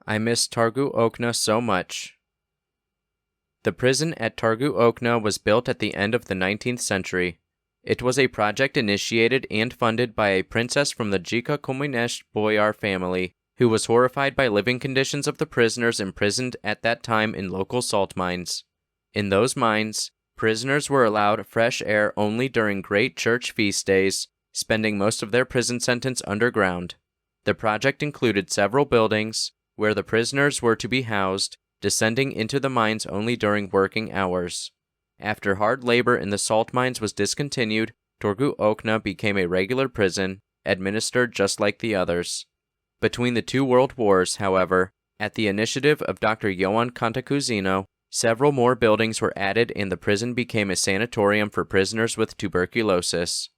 I miss Targu-Ocna so much. The prison at Targu-Ocna was built at the end of the 19th century. It was a project initiated and funded by a princess from the Jika Komunesh boyar family, who was horrified by living conditions of the prisoners imprisoned at that time in local salt mines. In those mines, prisoners were allowed fresh air only during great church feast days, spending most of their prison sentence underground. The project included several buildings, where the prisoners were to be housed, descending into the mines only during working hours. After hard labor in the salt mines was discontinued, Targu-Ocna became a regular prison, administered just like the others. Between the two world wars, however, at the initiative of Dr. Ioan Cantacuzino, several more buildings were added and the prison became a sanatorium for prisoners with tuberculosis.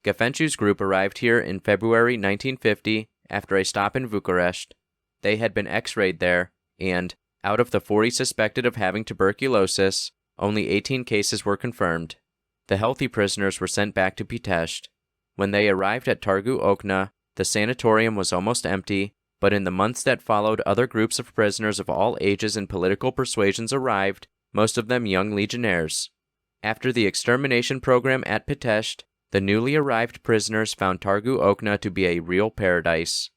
Gafencu's group arrived here in February 1950 after a stop in Bucharest. They had been x-rayed there, and, out of the 40 suspected of having tuberculosis, only 18 cases were confirmed. The healthy prisoners were sent back to Pitești. When they arrived at Targu-Ocna, the sanatorium was almost empty, but in the months that followed, other groups of prisoners of all ages and political persuasions arrived, most of them young legionnaires. After the extermination program at Pitești, the newly arrived prisoners found Targu-Ocna to be a real paradise.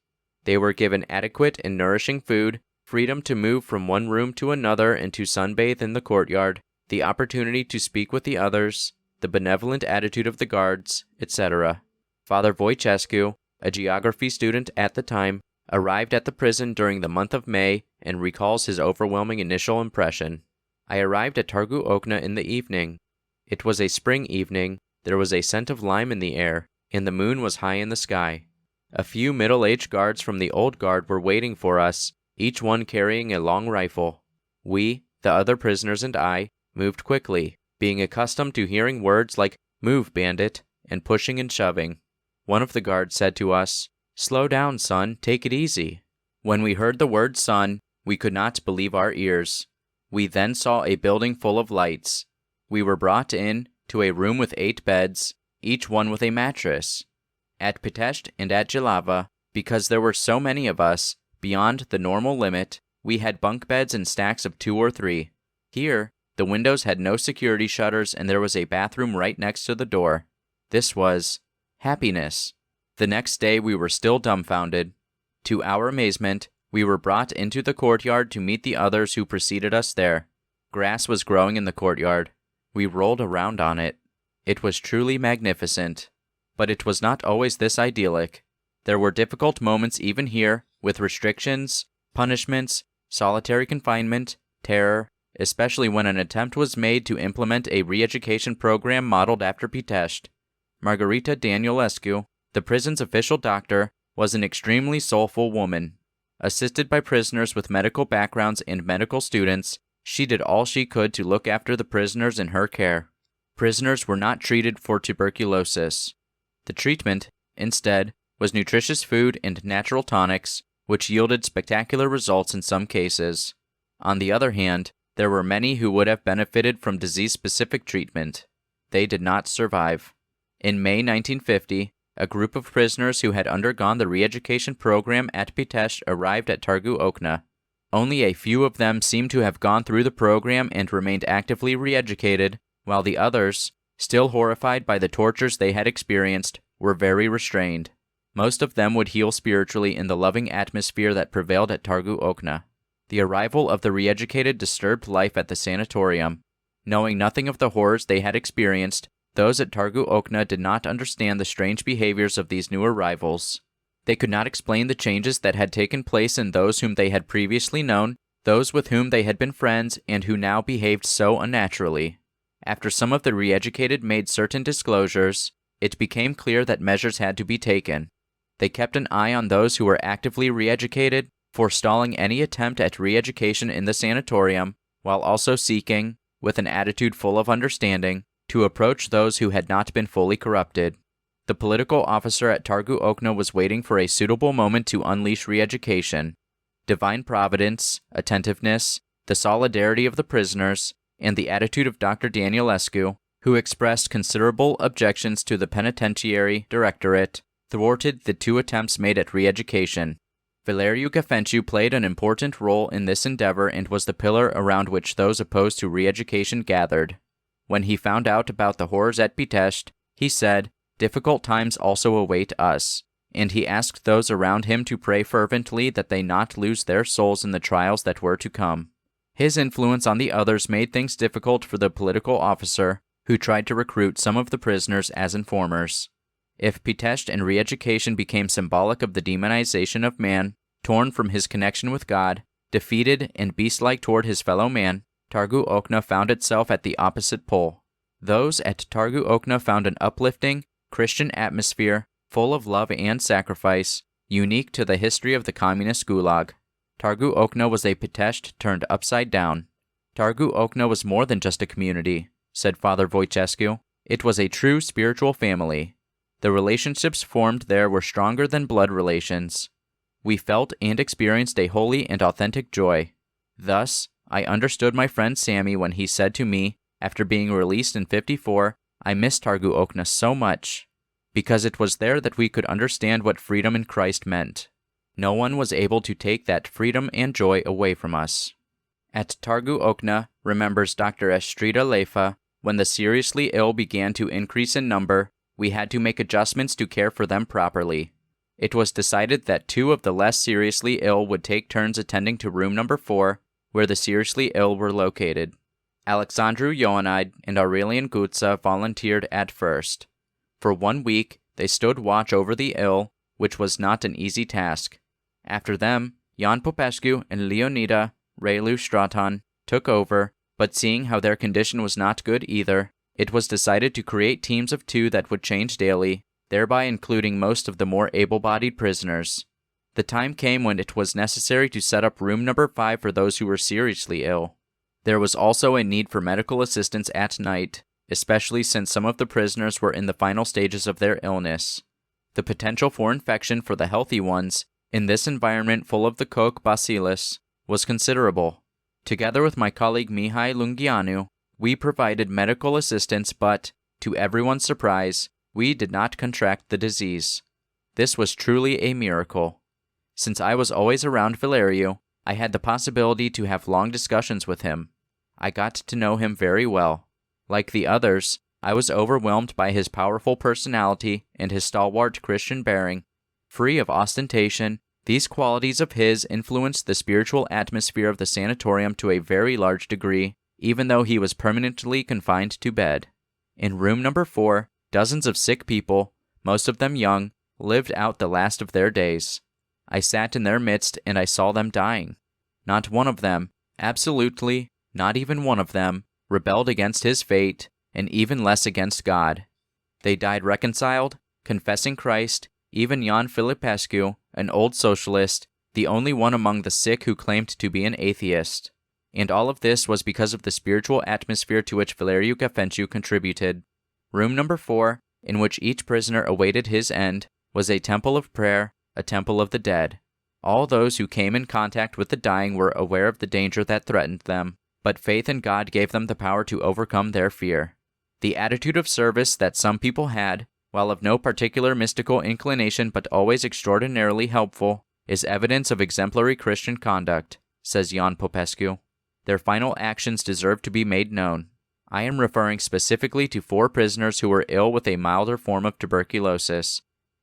They were given adequate and nourishing food, freedom to move from one room to another and to sunbathe in the courtyard, the opportunity to speak with the others, the benevolent attitude of the guards, etc. Father Voicescu, a geography student at the time, arrived at the prison during the month of May and recalls his overwhelming initial impression. I arrived at Targu-Ocna in the evening. It was a spring evening, there was a scent of lime in the air, and the moon was high in the sky. A few middle-aged guards from the old guard were waiting for us, each one carrying a long rifle. We, the other prisoners and I, moved quickly, being accustomed to hearing words like, "Move, bandit," and pushing and shoving. One of the guards said to us, "Slow down, son, take it easy." When we heard the word son, we could not believe our ears. We then saw a building full of lights. We were brought in to a room with 8 beds, each one with a mattress. At Pitești and at Jilava, because there were so many of us, beyond the normal limit, we had bunk beds in stacks of 2 or 3. Here, the windows had no security shutters and there was a bathroom right next to the door. This was happiness. The next day we were still dumbfounded. To our amazement, we were brought into the courtyard to meet the others who preceded us there. Grass was growing in the courtyard. We rolled around on it. It was truly magnificent. But it was not always this idyllic. There were difficult moments even here, with restrictions, punishments, solitary confinement, terror, especially when an attempt was made to implement a re-education program modeled after Pitești. Margarita Danielescu, the prison's official doctor, was an extremely soulful woman. Assisted by prisoners with medical backgrounds and medical students, she did all she could to look after the prisoners in her care. Prisoners were not treated for tuberculosis. The treatment, instead, was nutritious food and natural tonics, which yielded spectacular results in some cases. On the other hand, there were many who would have benefited from disease-specific treatment. They did not survive. In May 1950, a group of prisoners who had undergone the re-education program at Pitești arrived at Targu-Ocna. Only a few of them seemed to have gone through the program and remained actively re-educated, while the others, still horrified by the tortures they had experienced, were very restrained. Most of them would heal spiritually in the loving atmosphere that prevailed at Targu-Ocna. The arrival of the re-educated disturbed life at the sanatorium. Knowing nothing of the horrors they had experienced, those at Targu-Ocna did not understand the strange behaviors of these new arrivals. They could not explain the changes that had taken place in those whom they had previously known, those with whom they had been friends, and who now behaved so unnaturally. After some of the re-educated made certain disclosures, it became clear that measures had to be taken. They kept an eye on those who were actively re-educated, forestalling any attempt at re-education in the sanatorium, while also seeking, with an attitude full of understanding, to approach those who had not been fully corrupted. The political officer at Targu-Ocna was waiting for a suitable moment to unleash re-education. Divine providence, attentiveness, the solidarity of the prisoners, and the attitude of Dr. Danielescu, who expressed considerable objections to the penitentiary directorate, thwarted the 2 attempts made at re-education. Valeriu Gafencu played an important role in this endeavor and was the pillar around which those opposed to re-education gathered. When he found out about the horrors at Pitești, he said, "Difficult times also await us," and he asked those around him to pray fervently that they not lose their souls in the trials that were to come. His influence on the others made things difficult for the political officer, who tried to recruit some of the prisoners as informers. If Pitești and re-education became symbolic of the demonization of man, torn from his connection with God, defeated and beast-like toward his fellow man, Targu-Ocna found itself at the opposite pole. Those at Targu-Ocna found an uplifting, Christian atmosphere, full of love and sacrifice, unique to the history of the communist gulag. Targu-Ocna was a Pitești turned upside down. Targu-Ocna was more than just a community, said Father Voicescu. It was a true spiritual family. The relationships formed there were stronger than blood relations. We felt and experienced a holy and authentic joy. Thus, I understood my friend Sammy when he said to me, after being released in '54, "I miss Targu-Ocna so much," because it was there that we could understand what freedom in Christ meant. No one was able to take that freedom and joy away from us. At Targu-Ocna, remembers Dr. Estrida Leifa, when the seriously ill began to increase in number, we had to make adjustments to care for them properly. It was decided that 2 of the less seriously ill would take turns attending to room number 4, where the seriously ill were located. Alexandru Ioanid and Aurelian Gutza volunteered at first. For 1 week, they stood watch over the ill, which was not an easy task. After them, Jan Popescu and Leonida Reilu Straton took over, but seeing how their condition was not good either, it was decided to create teams of 2 that would change daily, thereby including most of the more able-bodied prisoners. The time came when it was necessary to set up room number 5 for those who were seriously ill. There was also a need for medical assistance at night, especially since some of the prisoners were in the final stages of their illness. The potential for infection for the healthy ones, in this environment full of the coke bacillus, was considerable. Together with my colleague Mihai Lunghianu, we provided medical assistance, but, to everyone's surprise, we did not contract the disease. This was truly a miracle. Since I was always around Valeriu, I had the possibility to have long discussions with him. I got to know him very well. Like the others, I was overwhelmed by his powerful personality and his stalwart Christian bearing. Free of ostentation, these qualities of his influenced the spiritual atmosphere of the sanatorium to a very large degree, even though he was permanently confined to bed. In room number 4, dozens of sick people, most of them young, lived out the last of their days. I sat in their midst and I saw them dying. Not one of them, absolutely, not even one of them, rebelled against his fate, and even less against God. They died reconciled, confessing Christ. Even Jan Filipescu, an old socialist, the only one among the sick who claimed to be an atheist. And all of this was because of the spiritual atmosphere to which Valeriu Gafencu contributed. Room number 4, in which each prisoner awaited his end, was a temple of prayer, a temple of the dead. All those who came in contact with the dying were aware of the danger that threatened them, but faith in God gave them the power to overcome their fear. The attitude of service that some people had, while of no particular mystical inclination but always extraordinarily helpful, is evidence of exemplary Christian conduct, says Jan Popescu. Their final actions deserve to be made known. I am referring specifically to 4 prisoners who were ill with a milder form of tuberculosis: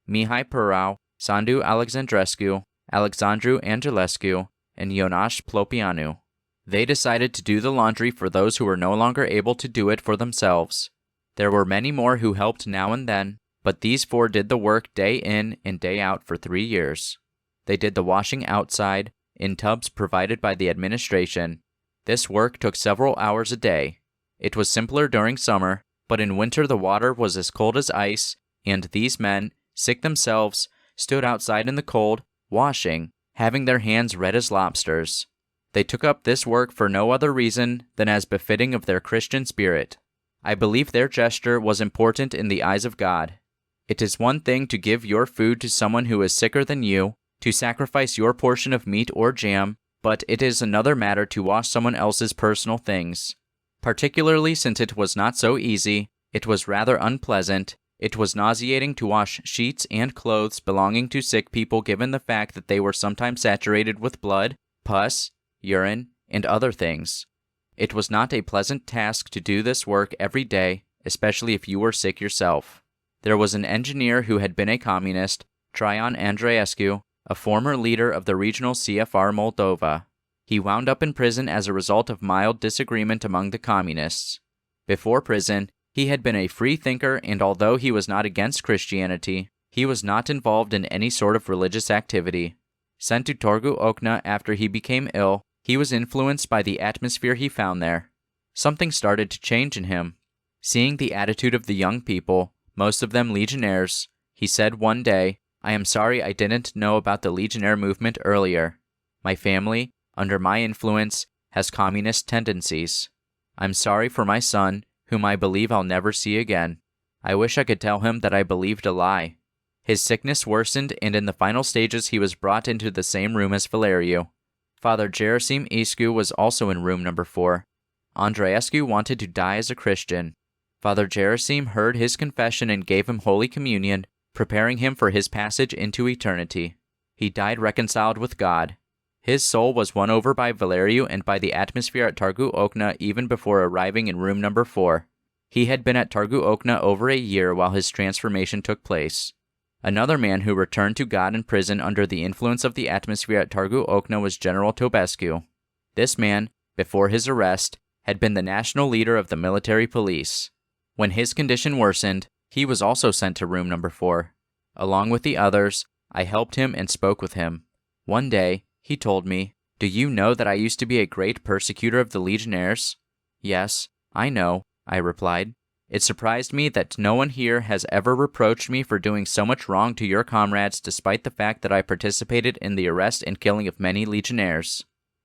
Mihai Părau, Sandu Alexandrescu, Alexandru Angelescu, and Ionaș Plopianu. They decided to do the laundry for those who were no longer able to do it for themselves. There were many more who helped now and then, but these 4 did the work day in and day out for 3 years. They did the washing outside, in tubs provided by the administration. This work took several hours a day. It was simpler during summer, but in winter the water was as cold as ice, and these men, sick themselves, stood outside in the cold, washing, having their hands red as lobsters. They took up this work for no other reason than as befitting of their Christian spirit. I believe their gesture was important in the eyes of God. It is one thing to give your food to someone who is sicker than you, to sacrifice your portion of meat or jam, but it is another matter to wash someone else's personal things. Particularly since it was not so easy, it was rather unpleasant, It was nauseating to wash sheets and clothes belonging to sick people given the fact that they were sometimes saturated with blood, pus, urine, and other things. It was not a pleasant task to do this work every day, especially if you were sick yourself. There was an engineer who had been a communist, Traian Andreescu, a former leader of the regional CFR Moldova. He wound up in prison as a result of mild disagreement among the communists. Before prison, he had been a free thinker, and although he was not against Christianity, he was not involved in any sort of religious activity. Sent to Targu-Ocna after he became ill, he was influenced by the atmosphere he found there. Something started to change in him. Seeing the attitude of the young people, most of them legionnaires, he said one day, "I am sorry I didn't know about the legionnaire movement earlier. My family, under my influence, has communist tendencies. I'm sorry for my son, whom I believe I'll never see again. I wish I could tell him that I believed a lie." His sickness worsened, and in the final stages he was brought into the same room as Valeriu. Father Gerasim Iscu was also in room number 4. Andreescu wanted to die as a Christian. Father Gerasim heard his confession and gave him Holy Communion, preparing him for his passage into eternity. He died reconciled with God. His soul was won over by Valeriu and by the atmosphere at Targu-Ocna even before arriving in room number 4. He had been at Targu-Ocna over a year while his transformation took place. Another man who returned to God in prison under the influence of the atmosphere at Targu-Ocna was General Tobescu. This man, before his arrest, had been the national leader of the military police. When his condition worsened, he was also sent to room number 4. Along with the others, I helped him and spoke with him. One day, he told me, "Do you know that I used to be a great persecutor of the legionnaires?" "Yes, I know," I replied. "It surprised me that no one here has ever reproached me for doing so much wrong to your comrades despite the fact that I participated in the arrest and killing of many legionnaires.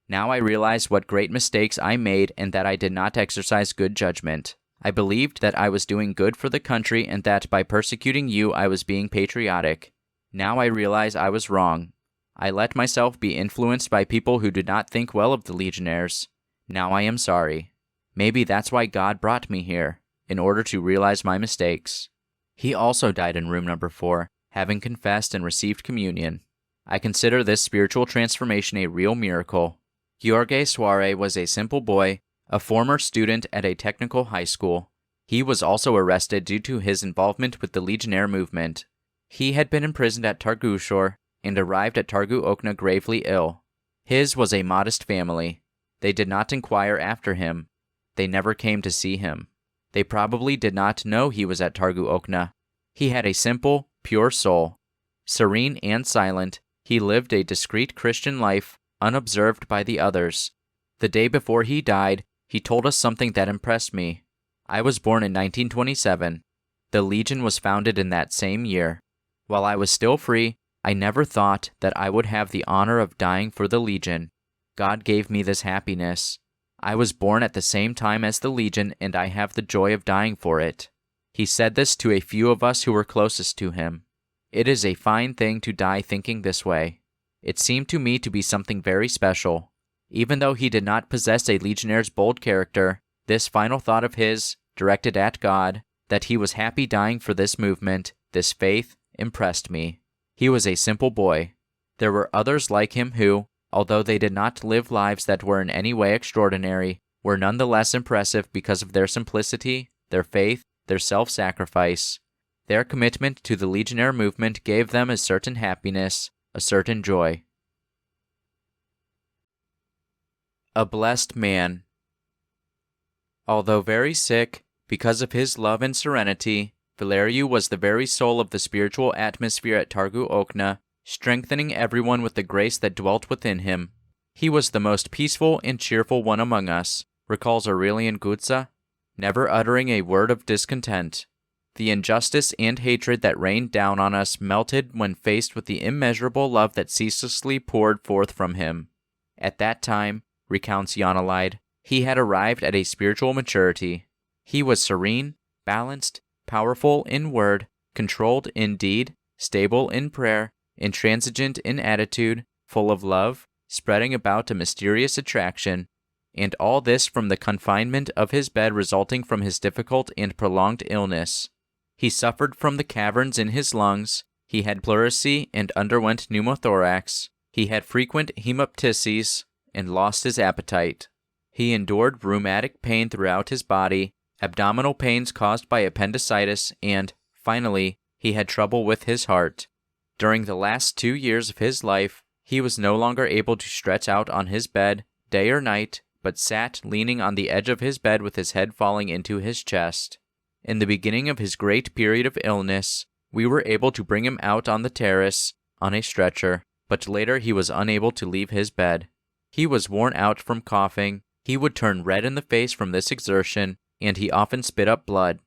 Now I realize what great mistakes I made and that I did not exercise good judgment. I believed that I was doing good for the country and that by persecuting you I was being patriotic. Now I realize I was wrong. I let myself be influenced by people who did not think well of the legionnaires. Now I am sorry. Maybe that's why God brought me here, in order to realize my mistakes." He also died in room number 4, having confessed and received communion. I consider this spiritual transformation a real miracle. Gheorghe Soare was a simple boy, a former student at a technical high school. He was also arrested due to his involvement with the legionnaire movement. He had been imprisoned at Targushor and arrived at Targu-Ocna gravely ill. His was a modest family. They did not inquire after him. They never came to see him. They probably did not know he was at Targu-Ocna. He had a simple, pure soul. Serene and silent, he lived a discreet Christian life, unobserved by the others. The day before he died, he told us something that impressed me. I was born in 1927. The Legion was founded in that same year. While I was still free, I never thought that I would have the honor of dying for the Legion. God gave me this happiness. I was born at the same time as the Legion, and I have the joy of dying for it. He said this to a few of us who were closest to him. It is a fine thing to die thinking this way. It seemed to me to be something very special. Even though he did not possess a legionnaire's bold character, this final thought of his, directed at God, that he was happy dying for this movement, this faith, impressed me. He was a simple boy. There were others like him who, although they did not live lives that were in any way extraordinary, were nonetheless impressive because of their simplicity, their faith, their self-sacrifice. Their commitment to the legionnaire movement gave them a certain happiness, a certain joy. A blessed man. Although very sick, because of his love and serenity, Valeriu was the very soul of the spiritual atmosphere at Targu-Ocna, strengthening everyone with the grace that dwelt within him. He was the most peaceful and cheerful one among us, recalls Aurelian Gutza, never uttering a word of discontent. The injustice and hatred that rained down on us melted when faced with the immeasurable love that ceaselessly poured forth from him. At that time, recounts Yanalide, he had arrived at a spiritual maturity. He was serene, balanced, powerful in word, controlled in deed, stable in prayer, intransigent in attitude, full of love, spreading about a mysterious attraction, and all this from the confinement of his bed resulting from his difficult and prolonged illness. He suffered from the caverns in his lungs, he had pleurisy and underwent pneumothorax, he had frequent hemoptyses, and lost his appetite. He endured rheumatic pain throughout his body, abdominal pains caused by appendicitis, and, finally, he had trouble with his heart. During the last 2 years of his life, he was no longer able to stretch out on his bed, day or night, but sat leaning on the edge of his bed with his head falling into his chest. In the beginning of his great period of illness, we were able to bring him out on the terrace, on a stretcher, but later he was unable to leave his bed. He was worn out from coughing, he would turn red in the face from this exertion, and he often spit up blood.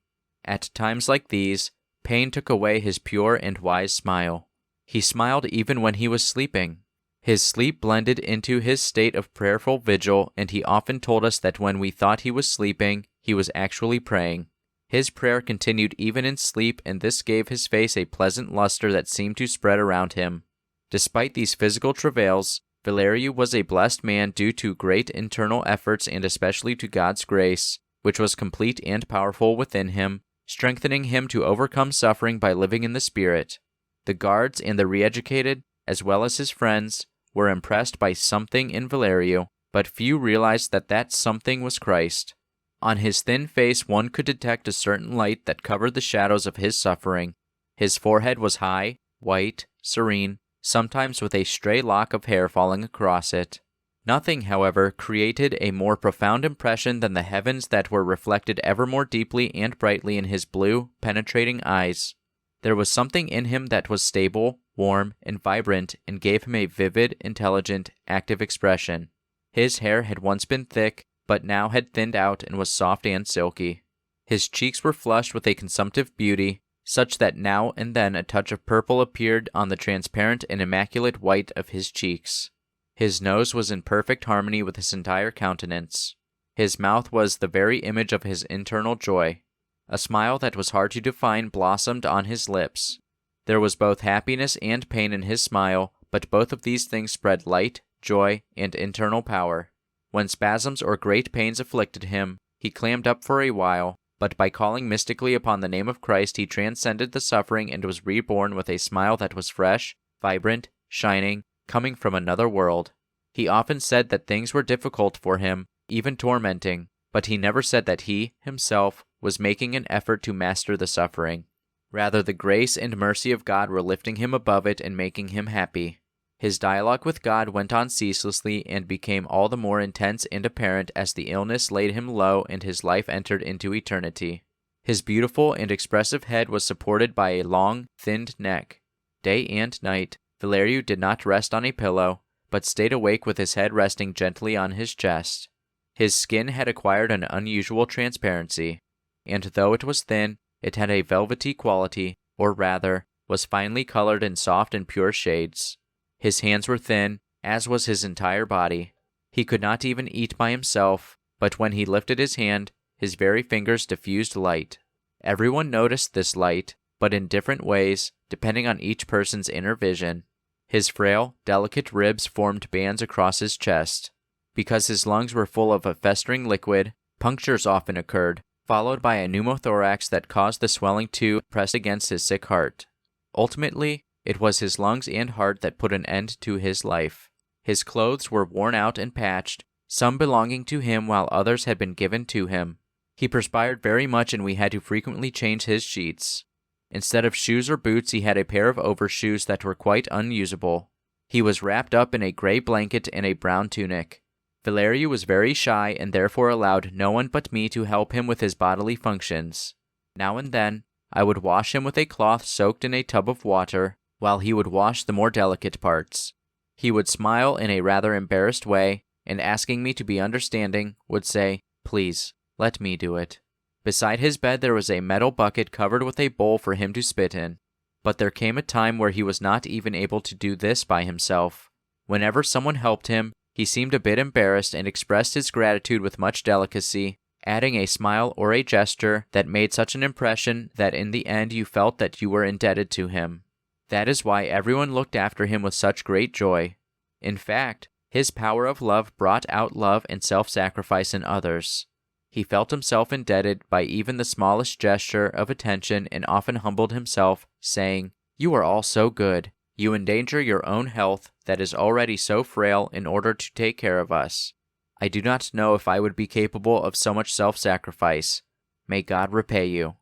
At times like these, pain took away his pure and wise smile. He smiled even when he was sleeping. His sleep blended into his state of prayerful vigil, and he often told us that when we thought he was sleeping, he was actually praying. His prayer continued even in sleep, and this gave his face a pleasant luster that seemed to spread around him. Despite these physical travails, Valeriu was a blessed man due to great internal efforts and especially to God's grace, which was complete and powerful within him, strengthening him to overcome suffering by living in the Spirit. The guards and the re-educated, as well as his friends, were impressed by something in Valeriu, but few realized that that something was Christ. On his thin face one could detect a certain light that covered the shadows of his suffering. His forehead was high, white, serene, sometimes with a stray lock of hair falling across it. Nothing, however, created a more profound impression than the heavens that were reflected ever more deeply and brightly in his blue, penetrating eyes. There was something in him that was stable, warm, and vibrant, and gave him a vivid, intelligent, active expression. His hair had once been thick, but now had thinned out and was soft and silky. His cheeks were flushed with a consumptive beauty, such that now and then a touch of purple appeared on the transparent and immaculate white of his cheeks. His nose was in perfect harmony with his entire countenance. His mouth was the very image of his internal joy. A smile that was hard to define blossomed on his lips. There was both happiness and pain in his smile, but both of these things spread light, joy, and internal power. When spasms or great pains afflicted him, he clammed up for a while, but by calling mystically upon the name of Christ he transcended the suffering and was reborn with a smile that was fresh, vibrant, shining, coming from another world. He often said that things were difficult for him, even tormenting, but he never said that he, himself, was making an effort to master the suffering. Rather, the grace and mercy of God were lifting him above it and making him happy. His dialogue with God went on ceaselessly and became all the more intense and apparent as the illness laid him low and his life entered into eternity. His beautiful and expressive head was supported by a long, thinned neck. Day and night, Valeriu did not rest on a pillow, but stayed awake with his head resting gently on his chest. His skin had acquired an unusual transparency, and though it was thin, it had a velvety quality, or rather, was finely colored in soft and pure shades. His hands were thin, as was his entire body. He could not even eat by himself, but when he lifted his hand, his very fingers diffused light. Everyone noticed this light, but in different ways, depending on each person's inner vision. His frail, delicate ribs formed bands across his chest. Because his lungs were full of a festering liquid, punctures often occurred, followed by a pneumothorax that caused the swelling to press against his sick heart. Ultimately, it was his lungs and heart that put an end to his life. His clothes were worn out and patched, some belonging to him while others had been given to him. He perspired very much and we had to frequently change his sheets. Instead of shoes or boots, he had a pair of overshoes that were quite unusable. He was wrapped up in a gray blanket and a brown tunic. Valeriu was very shy and therefore allowed no one but me to help him with his bodily functions. Now and then, I would wash him with a cloth soaked in a tub of water, while he would wash the more delicate parts. He would smile in a rather embarrassed way, and asking me to be understanding, would say, "Please, let me do it." Beside his bed there was a metal bucket covered with a bowl for him to spit in. But there came a time where he was not even able to do this by himself. Whenever someone helped him, he seemed a bit embarrassed and expressed his gratitude with much delicacy, adding a smile or a gesture that made such an impression that in the end you felt that you were indebted to him. That is why everyone looked after him with such great joy. In fact, his power of love brought out love and self-sacrifice in others. He felt himself indebted by even the smallest gesture of attention and often humbled himself, saying, "You are all so good. You endanger your own health that is already so frail in order to take care of us. I do not know if I would be capable of so much self-sacrifice. May God repay you."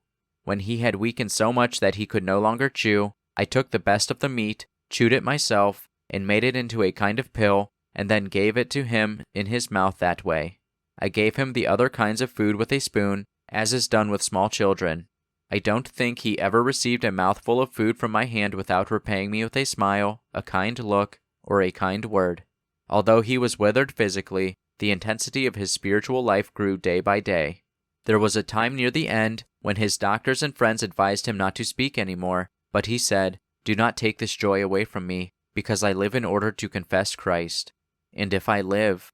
When he had weakened so much that he could no longer chew, I took the best of the meat, chewed it myself, and made it into a kind of pill, and then gave it to him in his mouth that way. I gave him the other kinds of food with a spoon, as is done with small children. I don't think he ever received a mouthful of food from my hand without repaying me with a smile, a kind look, or a kind word. Although he was withered physically, the intensity of his spiritual life grew day by day. There was a time near the end when his doctors and friends advised him not to speak anymore, but he said, "Do not take this joy away from me, because I live in order to confess Christ. And if I live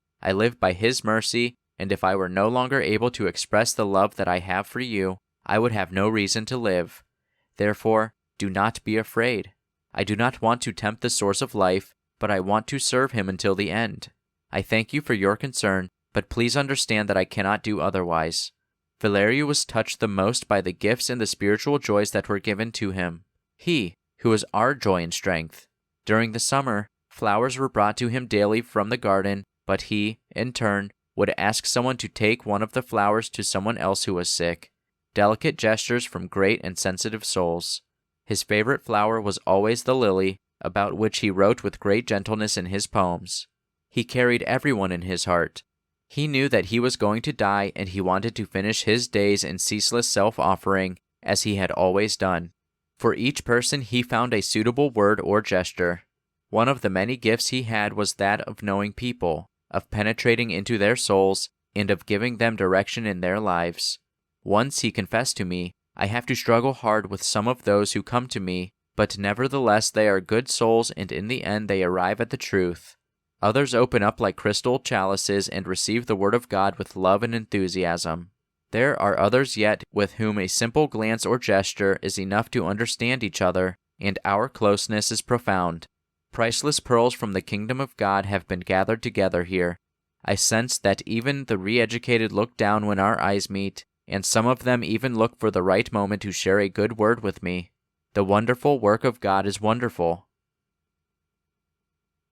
by His mercy, and if I were no longer able to express the love that I have for you, I would have no reason to live. Therefore, do not be afraid. I do not want to tempt the source of life, but I want to serve Him until the end. I thank you for your concern, but please understand that I cannot do otherwise." Valeriu was touched the most by the gifts and the spiritual joys that were given to him. He, who was our joy and strength. During the summer, flowers were brought to him daily from the garden, but he, in turn, would ask someone to take one of the flowers to someone else who was sick. Delicate gestures from great and sensitive souls. His favorite flower was always the lily, about which he wrote with great gentleness in his poems. He carried everyone in his heart. He knew that he was going to die, and he wanted to finish his days in ceaseless self-offering, as he had always done. For each person he found a suitable word or gesture. One of the many gifts he had was that of knowing people, of penetrating into their souls, and of giving them direction in their lives. Once he confessed to me, "I have to struggle hard with some of those who come to me, but nevertheless they are good souls, and in the end they arrive at the truth. Others open up like crystal chalices and receive the word of God with love and enthusiasm. There are others yet with whom a simple glance or gesture is enough to understand each other, and our closeness is profound. Priceless pearls from the kingdom of God have been gathered together here. I sense that even the re-educated look down when our eyes meet, and some of them even look for the right moment to share a good word with me. The wonderful work of God is wonderful.